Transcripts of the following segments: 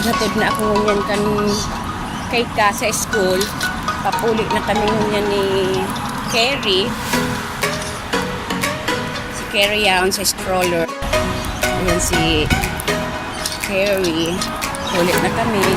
naghatod na ako ngunyan kay ka sa school. Papuli na kami ngunyan ni Kerry. Si Kerry yaon sa stroller. Ayan si Kerry. Ulit na kami.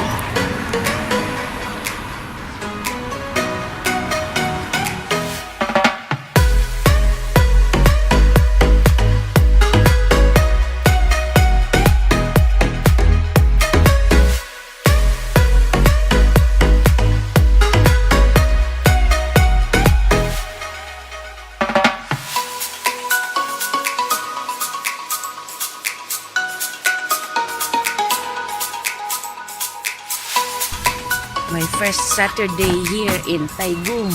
My first Saturday here in Taigum,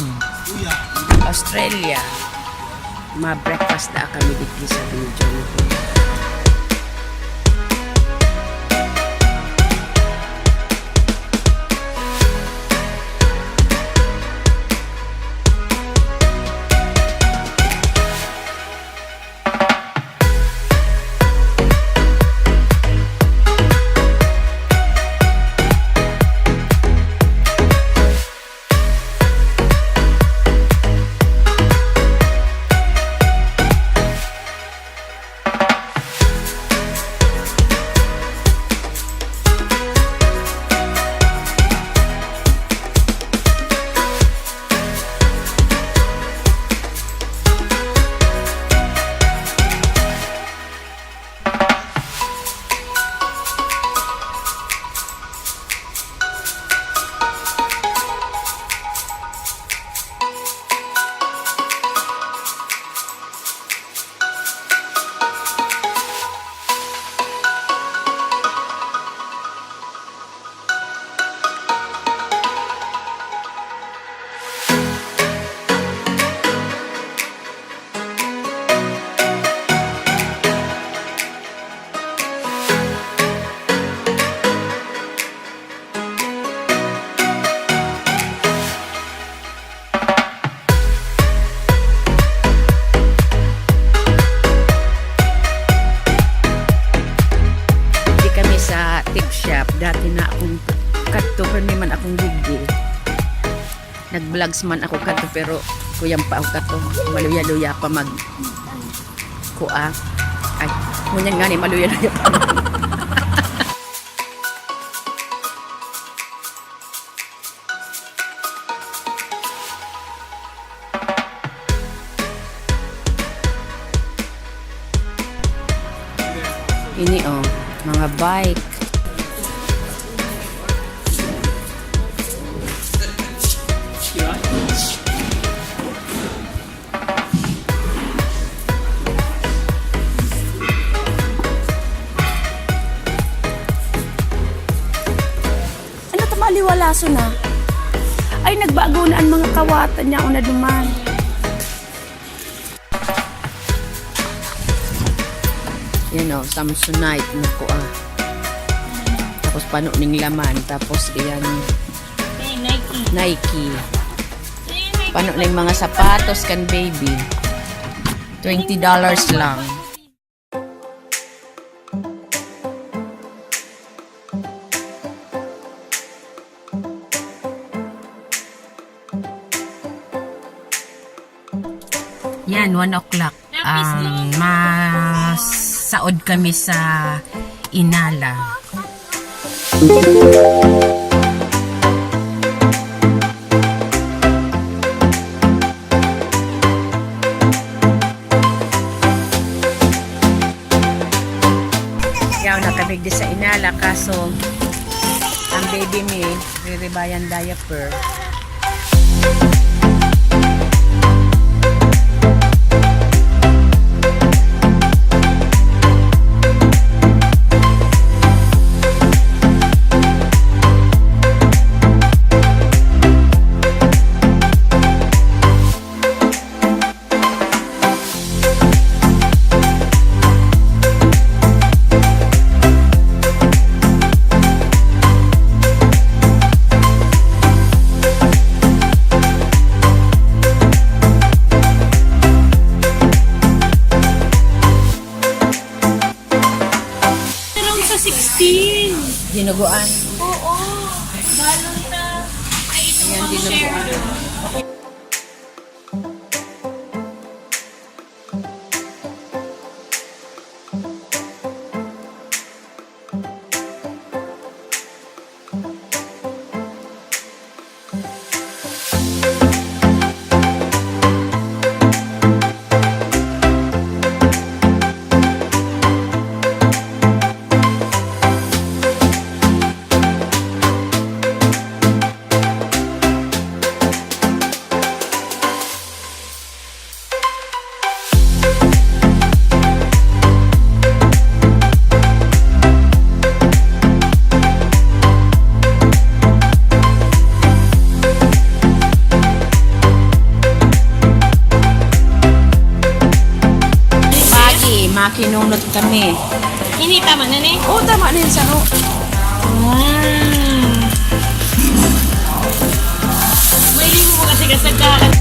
Australia. Ma-breakfast na kami dito sa video. Dati na akong kadto pero may man akong gigi. Nag-vlogs man ako kadto pero kuyang pa ako kadto. Maluya-luya pa mag kuha. Ay, ngunyan nga ni maluya-luya pa. Ini oh, mga bike. Maliwalaso na. Ay, nagbago na ang mga kawatan niya o na duman. Yan o, Samsonite na ko ah. Tapos pano ning laman. Tapos yan Nike. Pano ning mga sapatos kan baby. $20 lang. Yan, 1 o'clock. Masaod kami sa Inala. Yan, nakabig di sa Inala. Kaso, ang baby me, riribayan diaper. Sa 16. Dinuguan. Oo. Balon na. Ay, ito Ayan, pang share dinuguan. doon. Makinunot kami. Ini tama na ni. Oo, tama na yun sa no. Wow. May mo kasi kasagaran.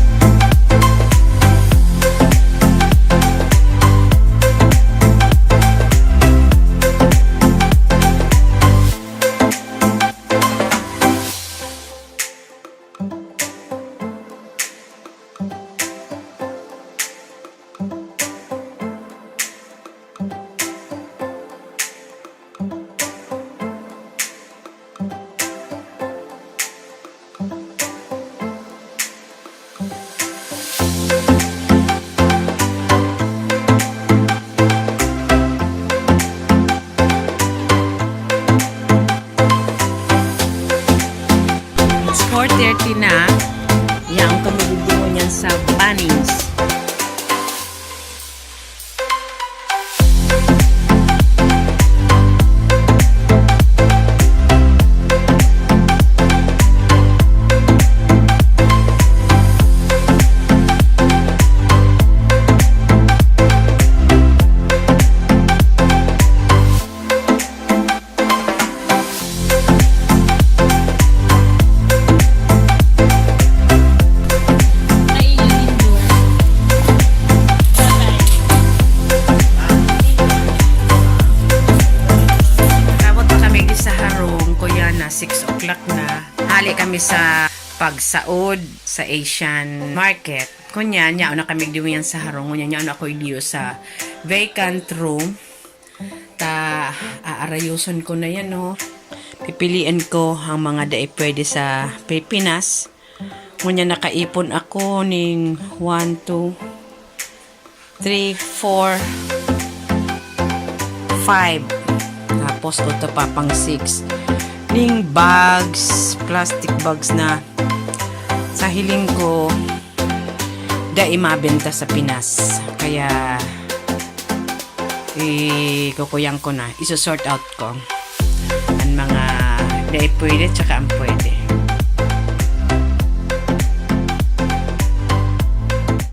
It's 4:30 na. Yang tumulong niyan sa Bunnings. Ay, yun doon. Tatay. Abot pa kami sa harong, kuya na 6 o'clock na. Hali kami sa pagsaod sa Asian market. Kunya, niya na kami diwiyan sa harong. Kunya, niya na ako iliyo sa vacant room. Ta, aarayuson ko na yan, no. Pipiliin ko ang mga daay pwede sa Pilipinas. Kunya, nakaipon ako ning 1, 2, 3, 4, 5. Tapos ito pa pang 6. Ning bags, plastic bags na sa hiling ko dai mabenta sa Pinas. Kaya kukuyang ko na. Iso-sort out ko ang mga dai pwede tsaka ang pwede.